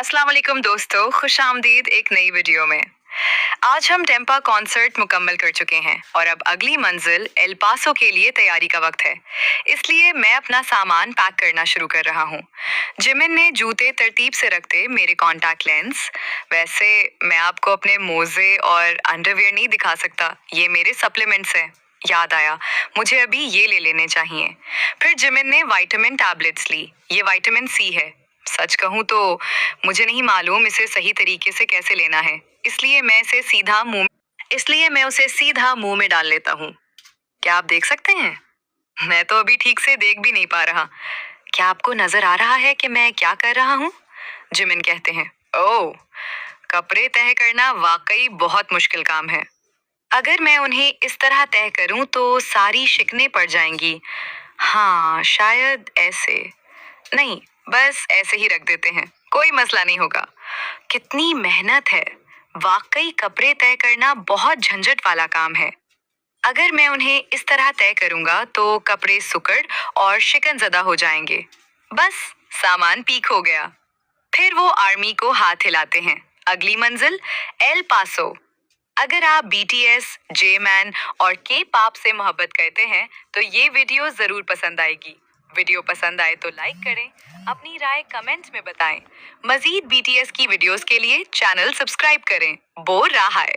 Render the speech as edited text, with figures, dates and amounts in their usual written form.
अस्सलाम वालेकुम दोस्तों, खुशामदीद एक नई वीडियो में। आज हम टेम्पा कॉन्सर्ट मुकम्मल कर चुके हैं और अब अगली मंजिल एल पासो के लिए तैयारी का वक्त है। इसलिए मैं अपना सामान पैक करना शुरू कर रहा हूँ। जिमिन ने जूते तरतीब से रखते मेरे कॉन्टैक्ट लेंस। वैसे मैं आपको अपने मोजे और अंडरवियर नहीं दिखा सकता, ये मेरे सप्लीमेंट्स हैं। याद आया, मुझे अभी ये ले लेने चाहिए। फिर जिमिन ने विटामिन टैबलेट्स ली। ये विटामिन सी है। सच कहूँ तो मुझे नहीं मालूम इसे सही तरीके से कैसे लेना है, इसलिए मैं उसे सीधा मुंह में डाल लेता हूँ। क्या आप देख सकते हैं? मैं तो अभी ठीक से देख भी नहीं पा रहा। क्या आपको नजर आ रहा है कि मैं क्या कर रहा हूँ? जिमिन कहते हैं, ओह, कपड़े तय करना वाकई बहुत मुश्किल काम है। अगर मैं उन्हें इस तरह तय करूं तो सारी शिकनें पड़ जाएंगी। हाँ, शायद ऐसे। नहीं, बस ऐसे ही रख देते हैं, कोई मसला नहीं होगा। कितनी मेहनत है। वाकई कपड़े तय करना बहुत झंझट वाला काम है। अगर मैं उन्हें इस तरह तय करूंगा तो कपड़े सुकड़ और शिकनजदा हो जाएंगे। बस, सामान पीक हो गया। फिर वो आर्मी को हाथ हिलाते हैं। अगली मंजिल एल पासो। अगर आप बीटीएस, जे मैन और के पाप से मोहब्बत करते हैं तो ये वीडियो जरूर पसंद आएगी। वीडियो पसंद आए तो लाइक करें, अपनी राय कमेंट्स में बताएं। मजीद बीटीएस की वीडियोस के लिए चैनल सब्सक्राइब करें। बोल रहा है।